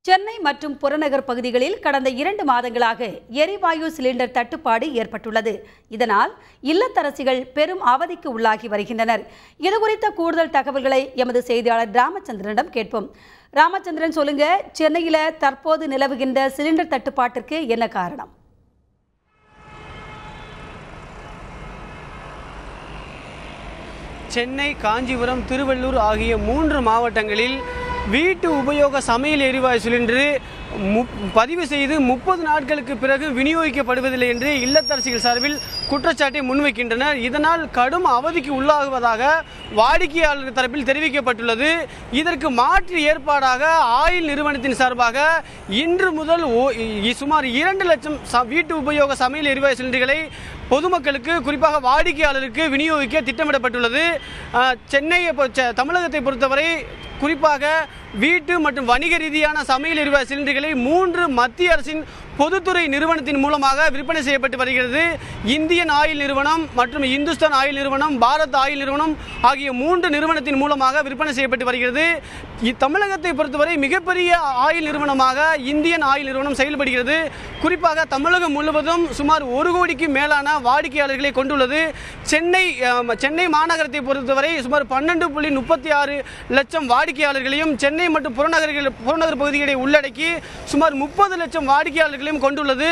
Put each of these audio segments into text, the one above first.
சென்னை மற்றும் புறநகர் பகுதிகளில் கடந்த 2 மாதங்களாக எரிவாயு சிலிண்டர் தட்டுப்பாடு ஏற்பட்டுள்ளது. இதனால் இல்லத்தரசிகள் பெரும் அவதிக்கு உள்ளாகி வருகின்றனர். இதுகுறித்த கூடுதல் தகவல்களை எமது செய்தியாளர் ராமச்சந்திரனிடம் கேட்போம். ராமச்சந்திரன், சொல்லுங்க, சென்னையில் தற்போது நிலவுகின்ற சிலிண்டர் தட்டுப்பாட்டிற்கு என்ன காரணம்? சென்னை, காஞ்சிபுரம், திருவள்ளூர் ஆகிய 3 மாவட்டங்களில் வீட்டு உபயோக சமையல் எரிவாயு சிலிண்டர் பதிவு செய்து 30 நாட்களுக்கு பிறகு விநியோகிக்கப்படுவதில்லை என்று இல்லத்தரசிகள் சார்பில் குற்றச்சாட்டை முன்வைக்கின்றனர். இதனால் கடும் அவதிக்கு உள்ளாகுவதாக வாடிக்கையாளர் தரப்பில் தெரிவிக்கப்பட்டுள்ளது. இதற்கு மாற்று ஏற்பாடாக ஆயில் நிறுவனத்தின் சார்பாக இன்று முதல் சுமார் 2 லட்சம் வீட்டு உபயோக சமையல் எரிவாயு சிலிண்டர்களை பொதுமக்களுக்கு, குறிப்பாக வாடிக்கையாளருக்கு விநியோகிக்க திட்டமிடப்பட்டுள்ளது. தமிழகத்தை பொறுத்தவரை குறிப்பாக வீட்டு மற்றும் வணிக ரீதியான சமையல் எரிவாயு சிலிண்டர்களை 3 மத்திய அரசின் பொதுத்துறை நிறுவனத்தின் மூலமாக விற்பனை செய்யப்பட்டு வருகிறது. இந்தியன் ஆயில் நிறுவனம் மற்றும் இந்துஸ்தான் ஆயில் நிறுவனம், பாரத் ஆயில் நிறுவனம் ஆகிய 3 நிறுவனத்தின் மூலமாக விற்பனை செய்யப்பட்டு வருகிறது. தமிழகத்தை பொறுத்தவரை மிகப்பெரிய ஆயில் நிறுவனமாக இந்தியன் ஆயில் நிறுவனம் செயல்படுகிறது. குறிப்பாக தமிழகம் முழுவதும் சுமார் 1 கோடிக்கு மேலான வாடிக்கையாளர்களை கொண்டுள்ளது. சென்னை மாநகரத்தை பொறுத்தவரை சுமார் 12.36 லட்சம் வாடிக்கையாளர்களையும், சென்னை மற்றும் புறநகர் பகுதிகளை உள்ளடக்கி சுமார் 30 லட்சம் வாடிக்கையாளர்களையும் கொண்டுள்ளது.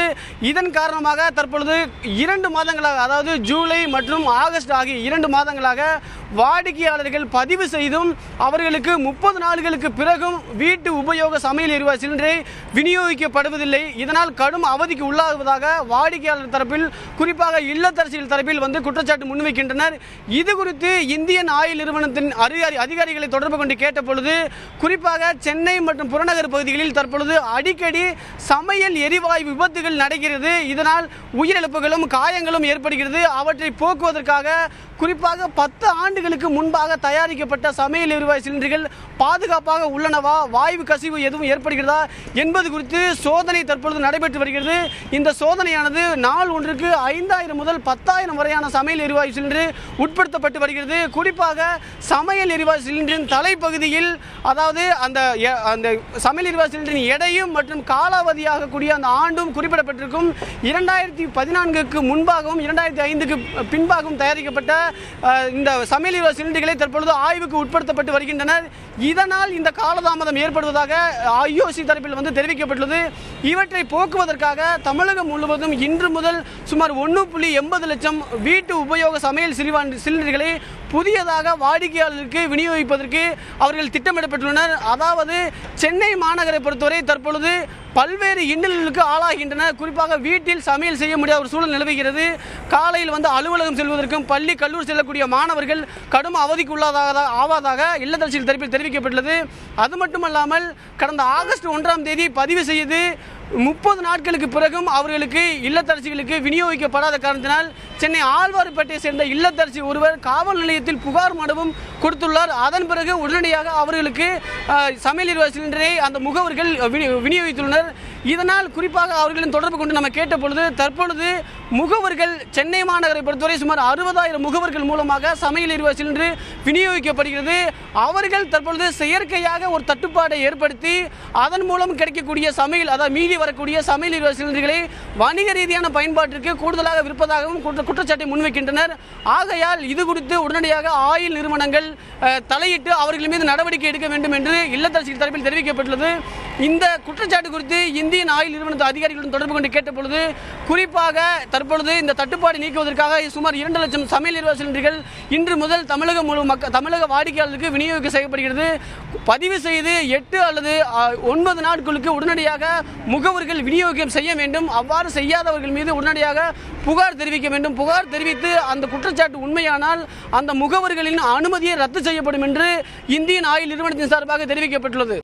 இதன் காரணமாக தற்பொழுது 2 மாதங்களாக, அதாவது ஜூலை மற்றும் ஆகஸ்ட் ஆகிய 2 மாதங்களாக வாடிக்கையாளர்கள் பதிவு செய்தும் அவர்களுக்கு 30 நாட்களுக்கு பிறகும் வீட்டு உபயோக சமையல் எரிவாயு சிலிண்டரை விநியோகிக்கப்படுவதில்லை. இதனால் கடும் அவதிக்கு உள்ளாகுவதாக வாடிக்கையாளர் தரப்பில், குறிப்பாக இல்லத்தரசிகள் தரப்பில் குற்றச்சாட்டு முன்வைக்கின்றனர். இது குறித்து இந்தியன் ஆயில் நிறுவனத்தின் அதிகாரிகளை தொடர்பு கொண்டு கேட்ட பொழுது, குறிப்பாக சென்னை மற்றும் புறநகர் பகுதிகளில் தற்பொழுது அடிக்கடி சமையல் எரிவாயு விபத்துகள் நடக்கிறது. இதனால் உயிரிழப்புகளும் காயங்களும் ஏற்படுகிறது. அவற்றை போக்குவதற்காக குறிப்பாக 10 ஆண்டுகளுக்கு முன்பாக தயாரிக்கப்பட்ட சமையல் எரிவாயு சிலிண்டர்கள் பாதுகாப்பாக உள்ளனவா, வாயு கசிவு எதுவும் ஏற்படுகிறதா என்பது குறித்து சோதனை தற்பொழுது நடைபெற்று வருகிறது. இந்த சோதனையானது நாள் ஒன்றுக்கு 5000 முதல் 10,000 வரையான சமையல் எரிவாயு சிலிண்டர் உட்படுத்தப்பட்டு வருகிறது. குறிப்பாக சமையல் எரிவாயு சிலிண்டரின் தலைப்பகுதியில், அதாவது அந்த சமையல் எரிவாயு சிலிண்டரின் எடையும் மற்றும் காலாவதியாக கூடிய அந்த ஆண்டும் குறிப்பிடப்பட்டிருக்கும். 2014க்கு முன்பாகவும் 2005க்கு பின்பாகவும் தயாரிக்கப்பட்ட இந்த சமையல் எரிவாயு சிலிண்டர்களை தற்பொழுது ஆய்வுக்கு உட்படுத்தப்பட்டு வருகின்றனர். இதனால் இந்த காலதாமதம் ஏற்படுவதாக IOC தரப்பில் தெரிவிக்கப்பட்டுள்ளது. இவற்றை போக்குவதற்காக தமிழகம் முழுவதும் இன்று முதல் சுமார் 1.80 லட்சம் வீட்டு உபயோக சமையல் சிலிண்டர்களை புதியதாக வாடிக்கையாளருக்கு விநியோகிப்பதற்கு அவர்கள் திட்டமிடப்பட்டுள்ளனர். அதாவது சென்னை மாநகரை பொறுத்தவரை தற்பொழுது பல்வேறு இன்னல்களுக்கு ஆளாகின்றனர். குறிப்பாக வீட்டில் சமையல் செய்ய முடியாத ஒரு சூழல் நிலவுகிறது. காலையில் அலுவலகம் செல்வதற்கும் பள்ளி கல்லூரி செல்லக்கூடிய மாணவர்கள் கடும் அவதிக்கு ஆவதாக இல்லத்தரசிகள் தரப்பில் தெரிவிக்கப்பட்டுள்ளது. அது மட்டுமல்லாமல் கடந்த ஆகஸ்ட் 1ஆம் தேதி பதிவு செய்து 30 நாட்களுக்கு பிறகும் அவர்களுக்கு இல்லத்தரசிகளுக்கு விநியோகிக்கப்படாத காரணத்தினால் சென்னை ஆழ்வார்பேட்டையை சேர்ந்த இல்லத்தரசி ஒருவர் காவல் நிலையத்தில் புகார் மனுவும் கொடுத்துள்ளார். அதன் பிறகு உடனடியாக அவர்களுக்கு சமையல் எரிவாயு சிலிண்டரை அந்த முகவர்கள் விநியோகித்துள்ளனர். இதனால் குறிப்பாக அவர்களின் தொடர்பு கொண்டு நம்ம கேட்ட பொழுது, தற்பொழுது முகவர்கள் சென்னை மாநகரை பொறுத்தவரை சுமார் 60,000 முகவர்கள் மூலமாக சமையல் எரிவாயு சிலிண்டர் விநியோகிக்கப்படுகிறது. அவர்கள் தற்பொழுது செயற்கையாக ஒரு தட்டுப்பாடை ஏற்படுத்தி அதன் மூலம் கிடைக்கக்கூடிய அதாவது மீதி வரக்கூடிய சமையல் எரிவாயு சிலிண்டர்களை வணிக ரீதியான பயன்பாட்டிற்கு கூடுதலாக விற்பதாகவும் குற்றச்சாட்டை முன்வைக்கின்றனர். ஆகையால் இது குறித்து உடனடியாக ஆயில் நிறுவனங்கள் தலையிட்டு அவர்கள் மீது நடவடிக்கை எடுக்க வேண்டும் என்று இல்லத்தரசிகள் தரப்பில் தெரிவிக்கப்பட்டுள்ளது. இந்த குற்றச்சாட்டு குறித்து இந்தியன் ஆயில் நிறுவனத்து அதிகாரிகளுடன் தொடர்பு கொண்டு கேட்ட பொழுது, குறிப்பாக தற்பொழுது இந்த தட்டுப்பாடு நீக்குவதற்காக சுமார் 2 லட்சம் சமையல் எரிவாயு சிலிண்டர்கள் இன்று முதல் தமிழக வாடிக்கையாளருக்கு விநியோகிக்க செய்யப்படுகிறது. பதிவு செய்து 8 அல்லது 9 நாட்களுக்கு உடனடியாக முகவர்கள் விநியோகம் செய்ய வேண்டும். அவ்வாறு செய்யாதவர்கள் மீது உடனடியாக புகார் தெரிவிக்க வேண்டும். புகார் தெரிவித்து அந்த குற்றச்சாட்டு உண்மையானால் அந்த முகவர்களின் அனுமதியை ரத்து செய்யப்படும் என்று இந்தியன் ஆயில் நிறுவனத்தின் சார்பாக தெரிவிக்கப்பட்டுள்ளது.